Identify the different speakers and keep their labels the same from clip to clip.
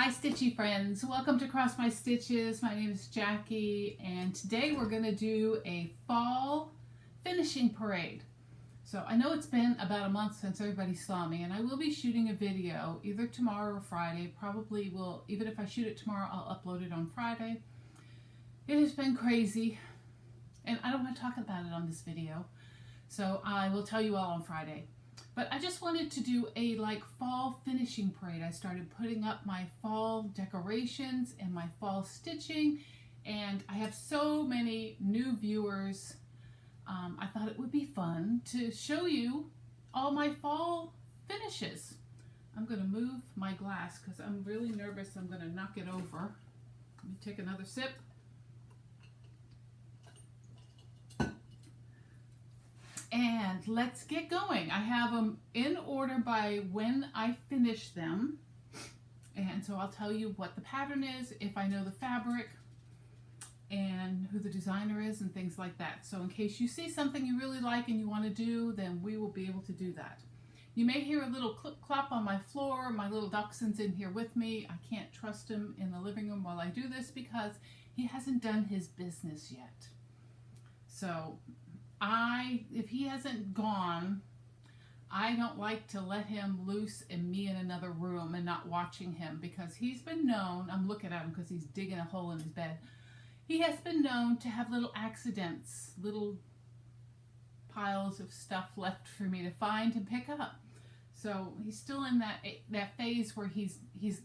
Speaker 1: Hi Stitchy friends, welcome to Cross My Stitches. My name is Jackie and today we're going to do a fall finishing parade. So I know it's been about a month since everybody saw me and I will be shooting a video either tomorrow or Friday. Probably will, even if I shoot it tomorrow, I'll upload it on Friday. It has been crazy and I don't want to talk about it on this video. So I will tell you all on Friday. But I just wanted to do a fall finishing parade. I started putting up my fall decorations and my fall stitching, and I have so many new viewers. I thought it would be fun to show you all my fall finishes. I'm going to move my glass because I'm really nervous I'm going to knock it over. Let me take another sip. And let's get going. I have them in order by when I finish them. And so I'll tell you what the pattern is, if I know the fabric, and who the designer is, and things like that. So in case you see something you really like and you want to do, then we will be able to do that. You may hear a little clip clop on my floor. My little dachshund's in here with me. I can't trust him in the living room while I do this because he hasn't done his business yet. So if he hasn't gone, I don't like to let him loose and me in another room and not watching him, because he's been known, I'm looking at him because he's digging a hole in his bed, he has been known to have little accidents, little piles of stuff left for me to find and pick up. So he's still in that phase where he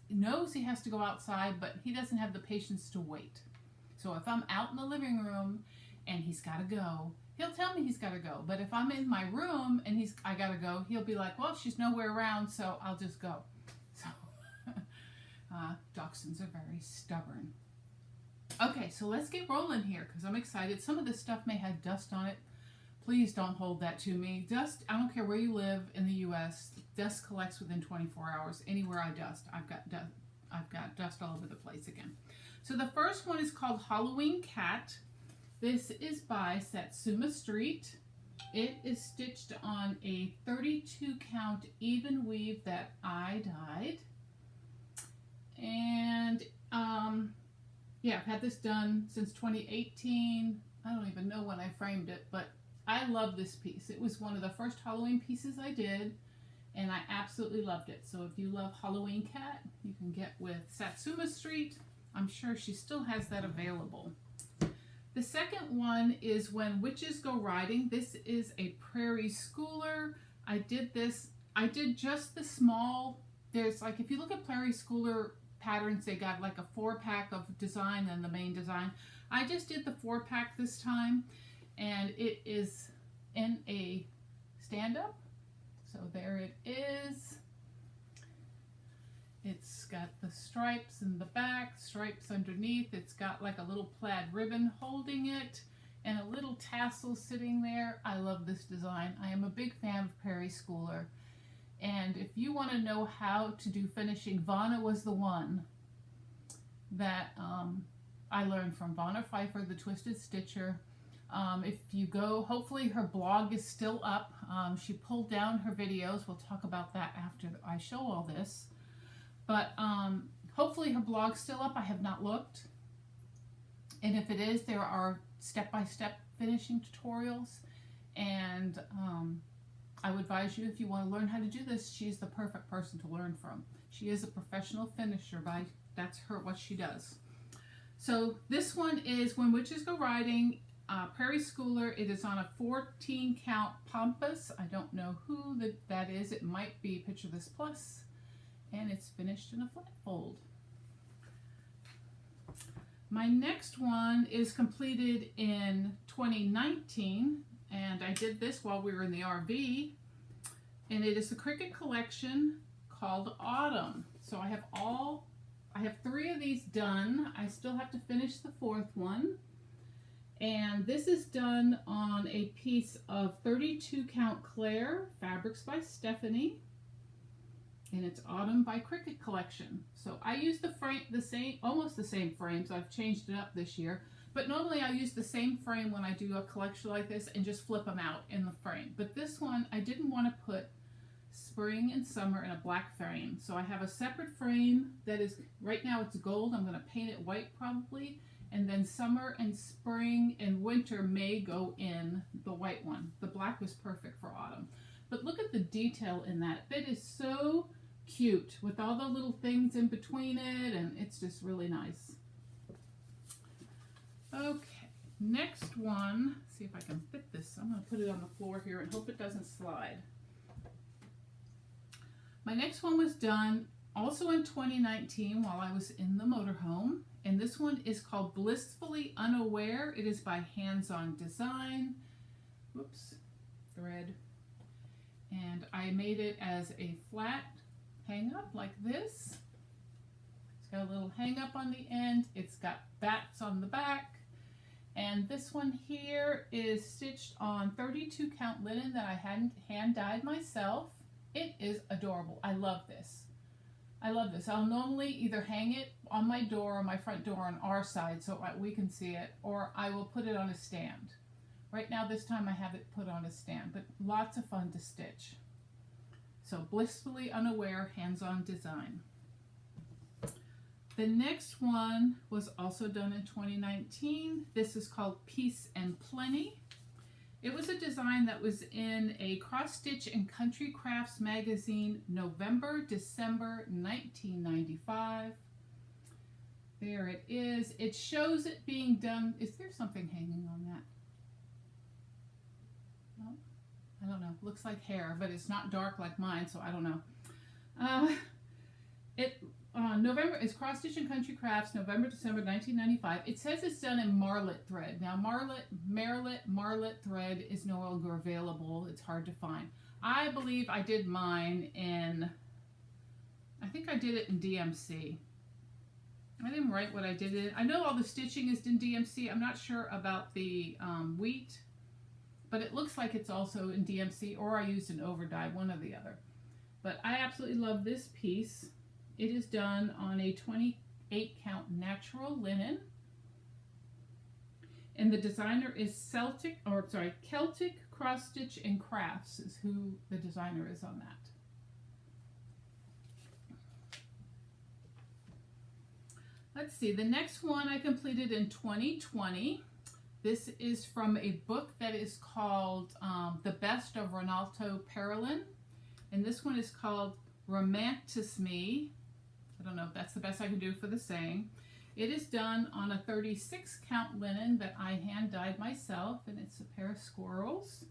Speaker 1: knows he has to go outside, but he doesn't have the patience to wait. So if I'm out in the living room and he's got to go, he'll tell me he's got to go. But if I'm in my room and I got to go, he'll be like, well, she's nowhere around, so I'll just go. So dachshunds are very stubborn. Okay, so let's get rolling here because I'm excited. Some of this stuff may have dust on it. Please don't hold that to me. Dust, I don't care where you live in the U.S., dust collects within 24 hours. Anywhere I dust, I've got dust all over the place again. So the first one is called Halloween Cat. This is by Satsuma Street. It is stitched on a 32 count even weave that I dyed. And yeah, I've had this done since 2018. I don't even know when I framed it, but I love this piece. It was one of the first Halloween pieces I did, and I absolutely loved it. So if you love Halloween Cat, you can get with Satsuma Street. I'm sure she still has that available. The second one is When Witches Go Riding. This is a Prairie Schooler. I did just the small, there's if you look at Prairie Schooler patterns, they got a 4-pack of design and the main design. I just did the 4-pack this time, and it is in a stand-up. So there it is. It's got the stripes in the back, stripes underneath. It's got a little plaid ribbon holding it and a little tassel sitting there. I love this design. I am a big fan of Prairie Schooler. And if you want to know how to do finishing, Vonna was the one that I learned from. Vonna Pfeiffer, the Twisted Stitcher. If you go, hopefully her blog is still up. She pulled down her videos. We'll talk about that after I show all this. But hopefully her blog's still up. I have not looked. And if it is, there are step-by-step finishing tutorials. And I would advise you, if you want to learn how to do this, she's the perfect person to learn from. She is a professional finisher. That's what she does. So this one is When Witches Go Riding, Prairie Schooler. It is on a 14 count pampas. I don't know who that is. It might be Picture This Plus. And it's finished in a flat fold. My next one is completed in 2019, and I did this while we were in the RV, and it is the Cricut collection called Autumn. So I have 3 of these done. I still have to finish the 4th one, and this is done on a piece of 32 count Claire, fabrics by Stephanie. And it's Autumn by Cricut Collection. So I use almost the same frames. I've changed it up this year. But normally I use the same frame when I do a collection like this and just flip them out in the frame. But this one, I didn't want to put spring and summer in a black frame. So I have a separate frame that is, right now it's gold. I'm going to paint it white probably. And then summer and spring and winter may go in the white one. The black was perfect for autumn. But look at the detail in that. It is so cute with all the little things in between it, and it's just really nice. Okay, next one. See if I can fit this. I'm going to put it on the floor here and hope it doesn't slide. My next one was done also in 2019 while I was in the motorhome, and this one is called Blissfully Unaware. It is by Hands On Design. Whoops, thread. And I made it as a flat hang up like this. It's got a little hang up on the end. It's got bats on the back. And this one here is stitched on 32 count linen that I hadn't hand dyed myself. It is adorable. I love this. I love this. I'll normally either hang it on my door or my front door on our side so we can see it, or I will put it on a stand. Right now, this time I have it put on a stand, but lots of fun to stitch. So Blissfully Unaware, Hands-On Design. The next one was also done in 2019. This is called Peace and Plenty. It was a design that was in a Cross Stitch and Country Crafts magazine, November, December 1995. There it is. It shows it being done. Is there something hanging on that? No, I don't know. Looks like hair, but it's not dark like mine, so I don't know. November is Cross Stitch and Country Crafts, November, December 1995. It says it's done in marlet thread. Now, marlet thread is no longer available. It's hard to find. I believe I did mine in, I think I did it in DMC. I didn't write what I did in. I know all the stitching is in DMC. I'm not sure about the wheat, but it looks like it's also in DMC, or I used an overdye, one or the other. But I absolutely love this piece. It is done on a 28 count natural linen, and the designer is Celtic Cross Stitch and Crafts is who the designer is on that. Let's see, the next one I completed in 2020. This is from a book that is called The Best of Ronaldo Perelin, and this one is called Romantisme. I don't know if that's the best I can do for the saying. It is done on a 36 count linen that I hand dyed myself, and it's a pair of squirrels.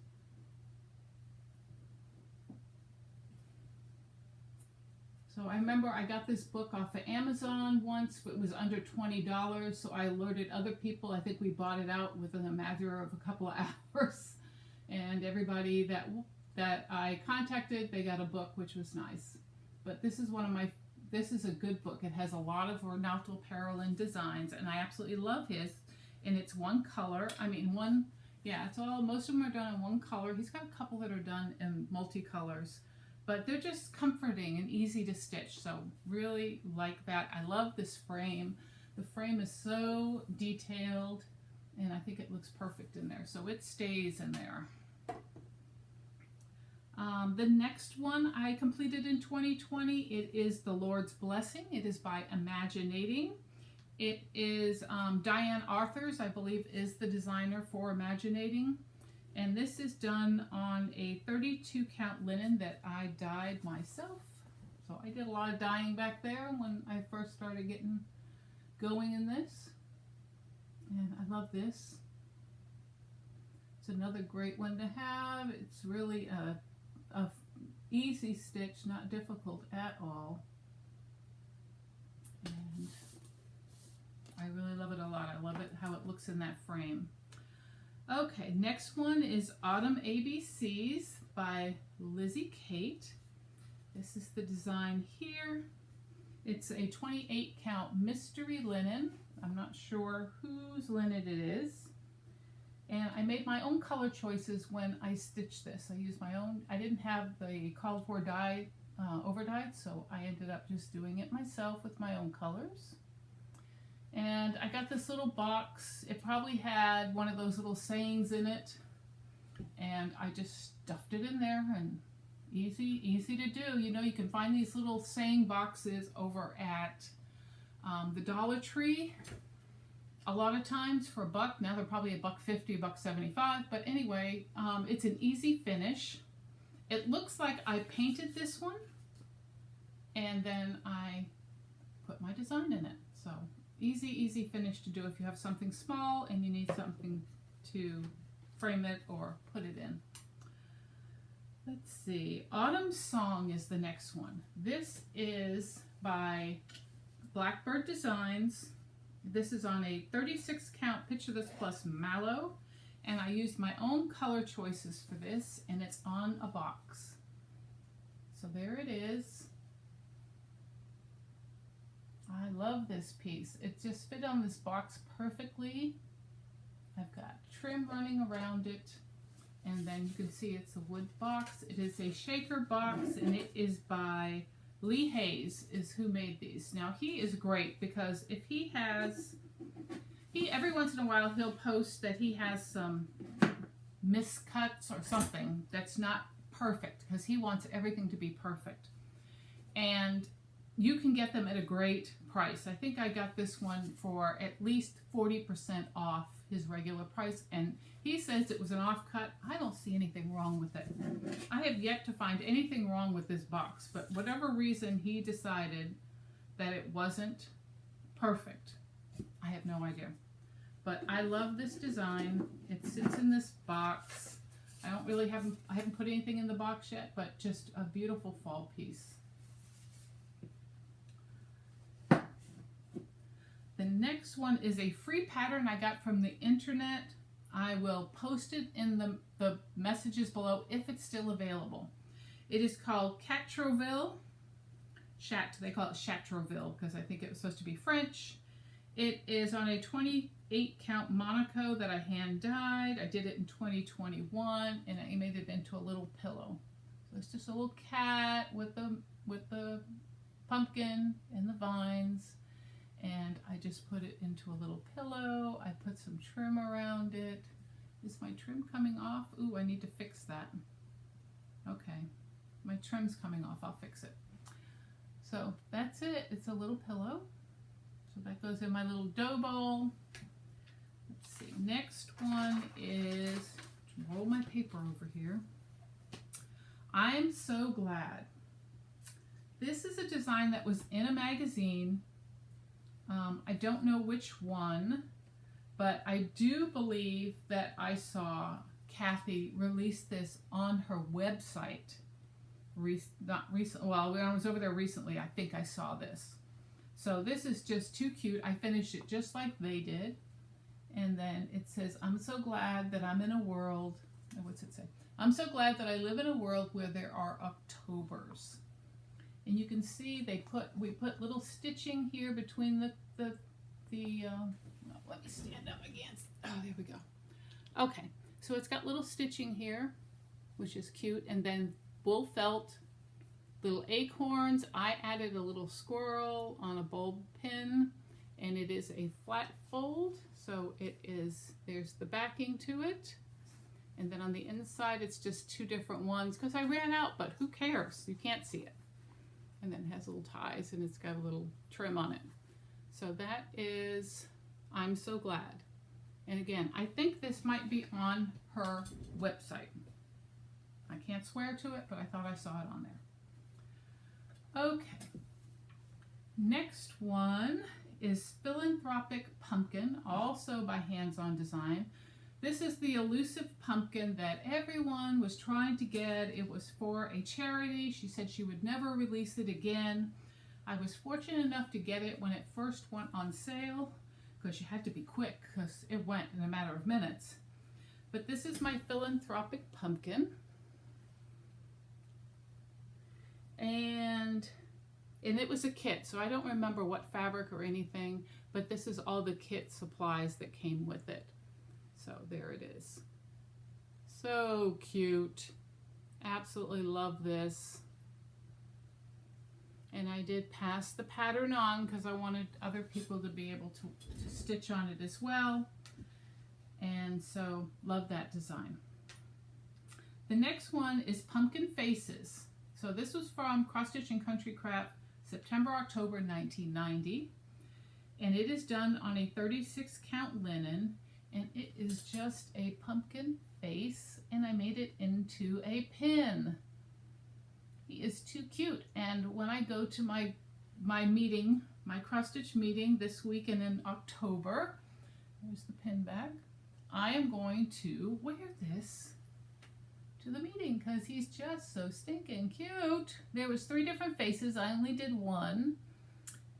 Speaker 1: So I remember I got this book off of Amazon once. It was under $20, so I alerted other people. I think we bought it out within a matter of a couple of hours, and everybody that I contacted, they got a book, which was nice. But this is this is a good book. It has a lot of Ronaldo Perelin designs, and I absolutely love his. And it's one color. I mean, most of them are done in one color. He's got a couple that are done in multicolors, but they're just comforting and easy to stitch. So really like that. I love this frame. The frame is so detailed, and I think it looks perfect in there. So it stays in there. The next one I completed in 2020, it is The Lord's Blessing. It is by Imaginating. It is Diane Arthurs, I believe, is the designer for Imaginating. And this is done on a 32 count linen that I dyed myself. So I did a lot of dyeing back there when I first started getting going in this. And I love this. It's another great one to have. It's really a easy stitch, not difficult at all, and I really love it a lot. I love it how it looks in that frame. Okay, next one is Autumn ABCs by Lizzie Kate. This is the design here. It's a 28 count mystery linen. I'm not sure whose linen it is. And I made my own color choices when I stitched this. I used my own. I didn't have the called for dye overdyed, so I ended up just doing it myself with my own colors. And I got this little box. It probably had one of those little sayings in it, and I just stuffed it in there, and Easy to do. You know, you can find these little saying boxes over at the Dollar Tree a lot of times for $1. Now they're probably $1.50, $1.75. But anyway, it's an easy finish. It looks like I painted this one and then I put my design in it. So easy finish to do if you have something small and you need something to frame it or put it in. Let's see, Autumn Song is the next one. This is by Blackbird Designs. This is on a 36 count Picture This Plus mallow, and I used my own color choices for this, and it's on a box. So there it is. I love this piece. It just fit on this box perfectly. I've got trim running around it, and then you can see it's a wood box. It is a shaker box, and it is by Lee Hayes is who made these. Now he is great because if he every once in a while he'll post that he has some miscuts or something that's not perfect because he wants everything to be perfect. And you can get them at a great price. I think I got this one for at least 40% off his regular price, and he says it was an offcut. I don't see anything wrong with it. I have yet to find anything wrong with this box, but whatever reason he decided that it wasn't perfect, I have no idea. But I love this design. It sits in this box. I haven't put anything in the box yet, but just a beautiful fall piece. The next one is a free pattern I got from the internet. I will post it in the messages below if it's still available. It is called chatroville. They call it chatroville because I think it was supposed to be French. It is on a 28 count Monaco that I hand dyed. I did it in 2021 and I made it into a little pillow. So it's just a little cat with the pumpkin and the vines. And I just put it into a little pillow. I put some trim around it. Is my trim coming off? Ooh, I need to fix that. Okay, my trim's coming off. I'll fix it. So that's it. It's a little pillow. So that goes in my little dough bowl. Let's see. Next one is, roll my paper over here. I'm so glad. This is a design that was in a magazine. I don't know which one, but I do believe that I saw Kathy release this on her website. Not recently, well, when I was over there recently, I think I saw this. So this is just too cute. I finished it just like they did. And then it says, I'm so glad that I'm in a world, what's it say? I'm so glad that I live in a world where there are Octobers. And you can see we put little stitching here between the let me stand up against, oh, there we go. Okay, so it's got little stitching here, which is cute, and then bull felt, little acorns. I added a little squirrel on a bulb pin, and it is a flat fold, so it is, there's the backing to it, and then on the inside it's just two different ones, because I ran out, but who cares? You can't see it. And then it has little ties, and it's got a little trim on it. So that is, I'm so glad. And again, I think this might be on her website. I can't swear to it, but I thought I saw it on there. Okay. Next one is Philanthropic Pumpkin, also by Hands On Design. This is the elusive pumpkin that everyone was trying to get. It was for a charity. She said she would never release it again. I was fortunate enough to get it when it first went on sale, because you had to be quick because it went in a matter of minutes. But this is my Philanthropic Pumpkin. And it was a kit, so I don't remember what fabric or anything, but this is all the kit supplies that came with it. So there it is. So cute. Absolutely love this. And I did pass the pattern on because I wanted other people to be able to stitch on it as well. And so love that design. The next one is Pumpkin Faces. So this was from Cross Stitch and Country Craft, September, October 1990. And it is done on a 36 count linen. And it is just a pumpkin face. And I made it into a pin. He is too cute. And when I go to my meeting, my cross stitch meeting this weekend in October, there's the pin bag, I am going to wear this to the meeting because he's just so stinking cute. There was 3 different faces. I only did 1.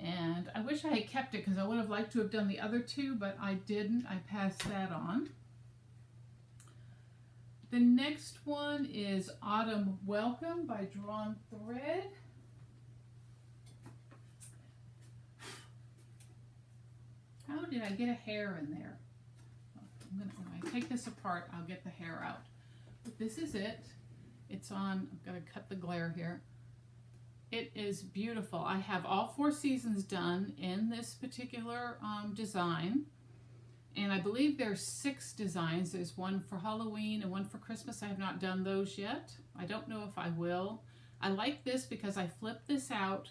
Speaker 1: And I wish I had kept it because I would have liked to have done the other 2, but I didn't. I passed that on. The next one is Autumn Welcome by Drawn Thread. How did I get a hair in there? When I take this apart, I'll get the hair out. But this is it. It's on, I'm going to cut the glare here. It is beautiful. I have all 4 seasons done in this particular design. And I believe there's 6 designs. There's one for Halloween and one for Christmas. I have not done those yet. I don't know if I will. I like this because I flip this out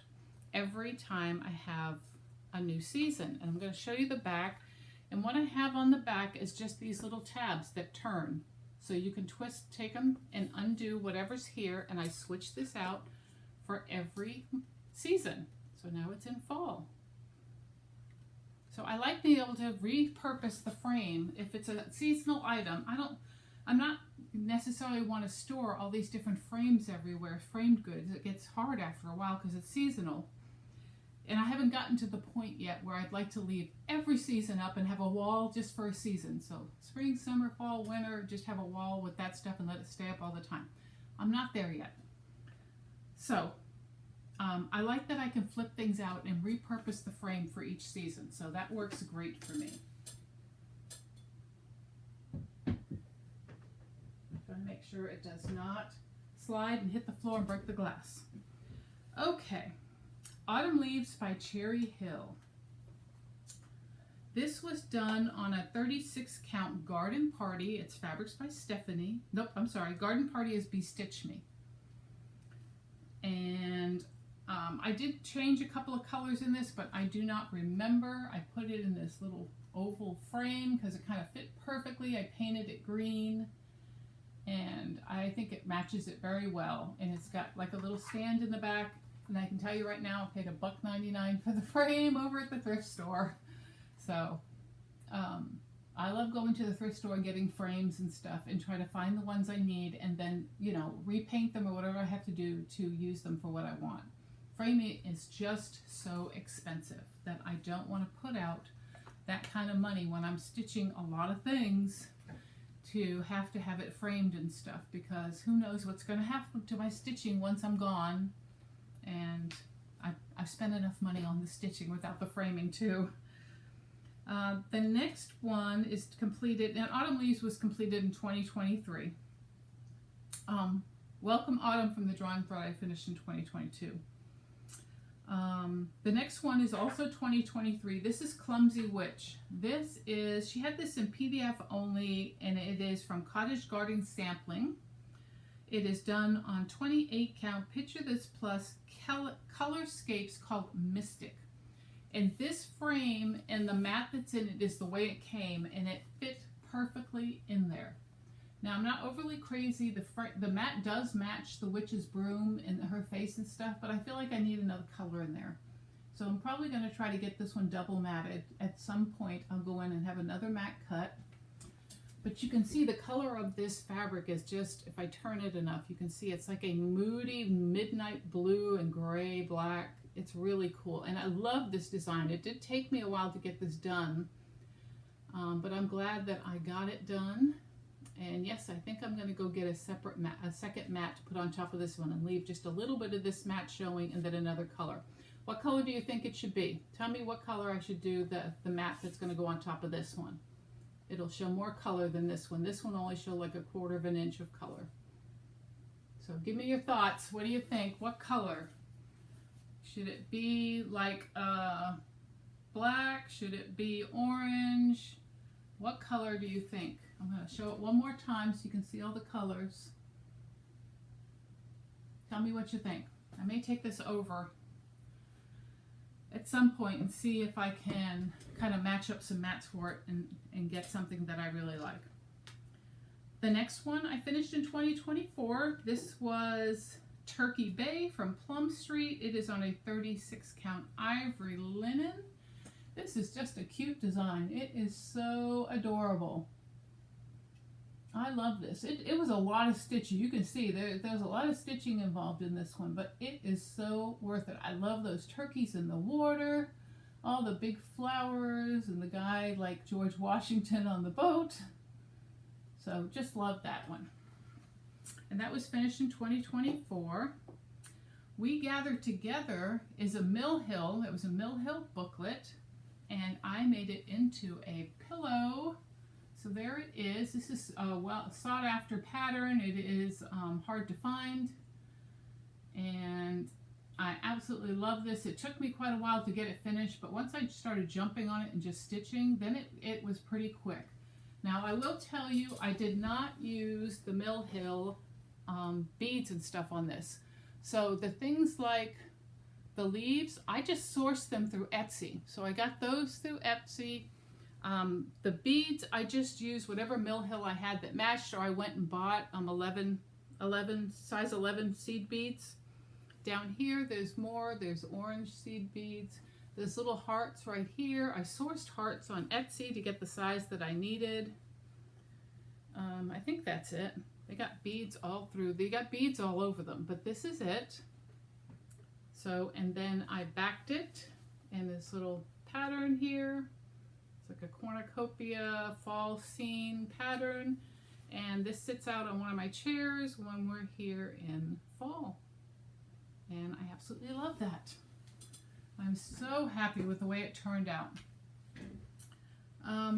Speaker 1: every time I have a new season. And I'm going to show you the back. And what I have on the back is just these little tabs that turn. So you can twist, take them and undo whatever's here. And I switch this out for every season. So now it's in fall. So I like being able to repurpose the frame. If it's a seasonal item, I'm not necessarily want to store all these different frames everywhere, framed goods. It gets hard after a while because it's seasonal. And I haven't gotten to the point yet where I'd like to leave every season up and have a wall just for a season. So spring, summer, fall, winter, just have a wall with that stuff and let it stay up all the time. I'm not there yet. So I like that I can flip things out and repurpose the frame for each season. So that works great for me. I'm trying to make sure it does not slide and hit the floor and break the glass. Okay. Autumn Leaves by Cherry Hill. This was done on a 36 count Garden Party. It's fabrics by Stephanie. Nope, I'm sorry. Garden Party is Be Stitch Me. And I did change a couple of colors in this, but I do not remember. I put it in this little oval frame because it kind of fit perfectly. I painted it green. And I think it matches it very well. And it's got like a little stand in the back. And I can tell you right now, I paid $1.99 for the frame over at the thrift store. So I love going to the thrift store and getting frames and stuff and try to find the ones I need and then, you know, repaint them or whatever I have to do to use them for what I want. Framing is just so expensive that I don't want to put out that kind of money when I'm stitching a lot of things to have it framed and stuff, because who knows what's going to happen to my stitching once I'm gone. And I've spent enough money on the stitching without the framing too. The next one is completed, and Autumn Leaves was completed in 2023. Welcome Autumn from the Drawing Thread I finished in 2022. The next one is also 2023. This is Clumsy Witch. She had this in PDF only, and it is from Cottage Garden Sampling. It is done on 28 count Picture This Plus Colorscapes called Mystic. And this frame and the mat that's in it is the way it came, and it fit perfectly in there. Now, I'm not overly crazy. The mat does match the witch's broom and her face and stuff, but I feel like I need another color in there. So I'm probably going to try to get this one double matted. At some point, I'll go in and have another mat cut. But you can see the color of this fabric is just, if I turn it enough, you can see it's like a moody midnight blue and gray black. It's really cool. And I love this design. It did take me a while to get this done, but I'm glad that I got it done. And yes, I think I'm going to go get a second mat to put on top of this one and leave just a little bit of this mat showing and then another color. What color do you think it should be? Tell me what color I should do the mat that's going to go on top of this one. It'll show more color than this one. This one only show like 1/4 of an inch of color. So give me your thoughts. What do you think? What color? Should it be like black? Should it be orange? What color do you think? I'm going to show it one more time so you can see all the colors. Tell me what you think. I may take this over at some point and see if I can kind of match up some mats for it and get something that I really like. The next one I finished in 2024. This was Turkey Bay from Plum Street. It is on a 36 count ivory linen. This is just a cute design. It is so adorable. I love this. It was a lot of stitching. You can see there's a lot of stitching involved in this one, but it is so worth it. I love those turkeys in the water, all the big flowers, and the guy like George Washington on the boat. So just love that one. And that was finished in 2024. We Gathered Together is a Mill Hill. It was a Mill Hill booklet, and I made it into a pillow. So there it is. This is a well sought after pattern. It is hard to find, and I absolutely love this. It took me quite a while to get it finished, but once I started jumping on it and just stitching, then it was pretty quick. Now I will tell you, I did not use the Mill Hill beads and stuff on this. So the things like the leaves, I just sourced them through Etsy. So I got those through Etsy. The beads, I just used whatever Mill Hill I had that matched, or I went and bought size 11 seed beads. Down here, there's more. There's orange seed beads. There's little hearts right here. I sourced hearts on Etsy to get the size that I needed. I think that's it. They got beads all through. They got beads all over them, but this is it. So, and then I backed it in this little pattern here. It's like a cornucopia fall scene pattern, and this sits out on one of my chairs when we're here in fall, and I absolutely love that. I'm so happy with the way it turned out.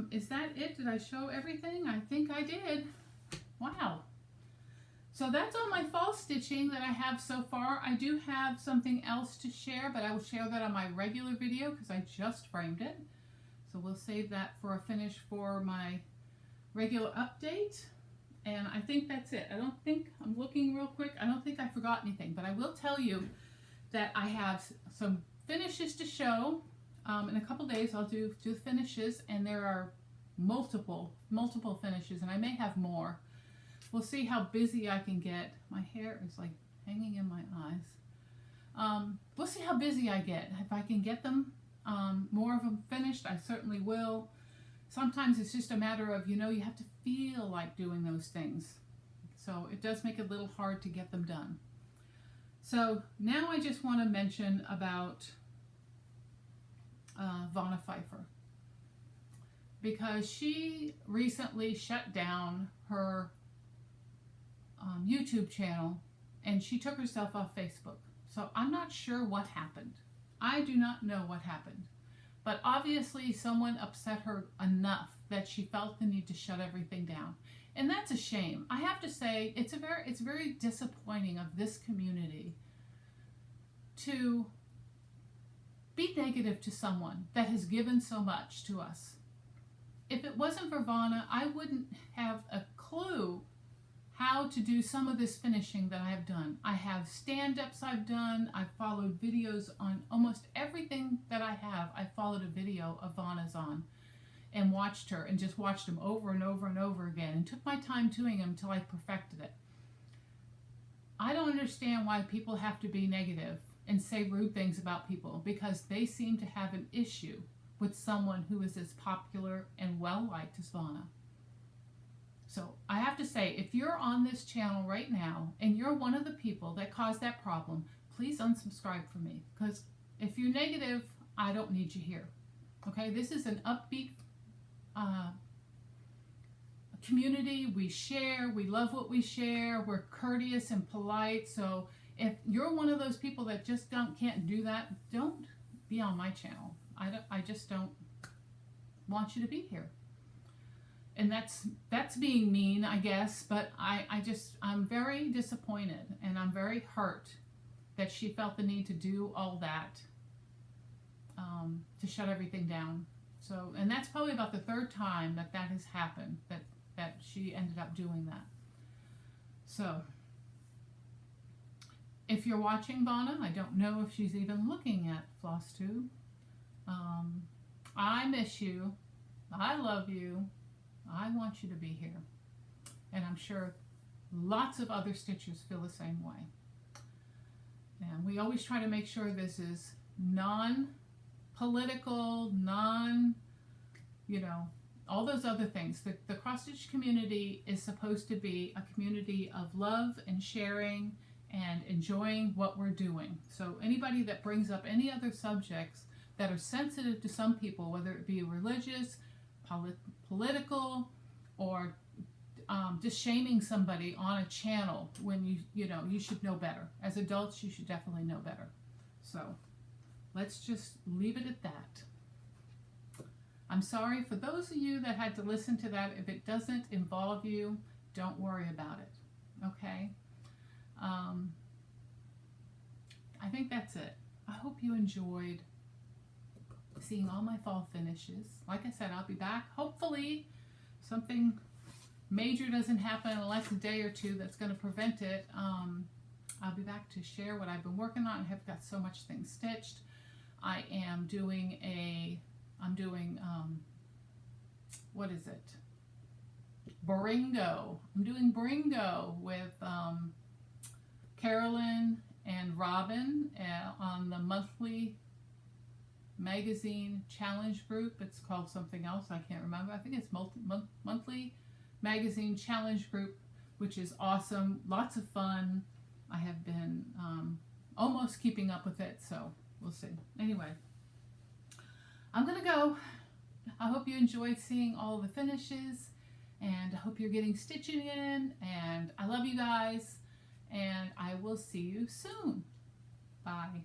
Speaker 1: Is that it? Did I show everything? I think I did. Wow. So that's all my fall stitching that I have so far. I do have something else to share, but I will share that on my regular video because I just framed it. So we'll save that for a finish for my regular update. And I think that's it. I don't think, I'm looking real quick, I don't think I forgot anything, but I will tell you that I have some finishes to show. In a couple days I'll do finishes, and there are multiple finishes, and I may have more. We'll see how busy I can get. My hair is like hanging in my eyes. We'll see how busy I get. If I can get them, more of them finished, I certainly will. Sometimes it's just a matter of, you have to feel like doing those things. So it does make it a little hard to get them done. So now I just want to mention about Vonna Pfeiffer, because she recently shut down her YouTube channel, and she took herself off Facebook. So I'm not sure what happened. I do not know what happened, but obviously someone upset her enough that she felt the need to shut everything down, and that's a shame. I have to say it's very disappointing of this community to be negative to someone that has given so much to us. If it wasn't for Vonna, I wouldn't have a clue how to do some of this finishing that I have done. I have stand-ups I've done. I've followed videos on almost everything that I have. I followed a video of Vonna's on and watched her and just watched them over and over and over again and took my time doing them until I perfected it. I don't understand why people have to be negative and say rude things about people, because they seem to have an issue with someone who is as popular and well-liked as Vonna. So I have to say, if you're on this channel right now and you're one of the people that caused that problem, please unsubscribe from me, because if you're negative, I don't need you here. Okay, this is an upbeat community. We share, we love what we share, we're courteous and polite. So if you're one of those people that just can't do that, don't be on my channel. I just don't want you to be here. And that's being mean, I guess, but I'm very disappointed, and I'm very hurt that she felt the need to do all that, to shut everything down. So, and that's probably about the third time that has happened, that she ended up doing that. So If you're watching Vonna, I don't know if she's even looking at Flosstube. I miss you. I love you. I want you to be here. And I'm sure lots of other stitchers feel the same way. And we always try to make sure this is non-political, all those other things. The cross-stitch community is supposed to be a community of love and sharing and enjoying what we're doing. So anybody that brings up any other subjects that are sensitive to some people, whether it be religious, political, or just shaming somebody on a channel when you should know better. As adults, you should definitely know better. So let's just leave it at that. I'm sorry for those of you that had to listen to that. If it doesn't involve you, don't worry about it. Okay? I think that's it. I hope you enjoyed seeing all my fall finishes. Like I said, I'll be back. Hopefully something major doesn't happen in the next day or two that's going to prevent it. I'll be back to share what I've been working on. I have got so much things stitched. I am doing what is it? Beringo. I'm doing Beringo with Carolyn and Robin on the monthly magazine challenge group. It's called something else. I can't remember. I think it's monthly magazine challenge group, which is awesome. Lots of fun. I have been almost keeping up with it, so we'll see. Anyway, I'm gonna go. I hope you enjoyed seeing all the finishes, and I hope you're getting stitching in, and I love you guys, and I will see you soon. Bye.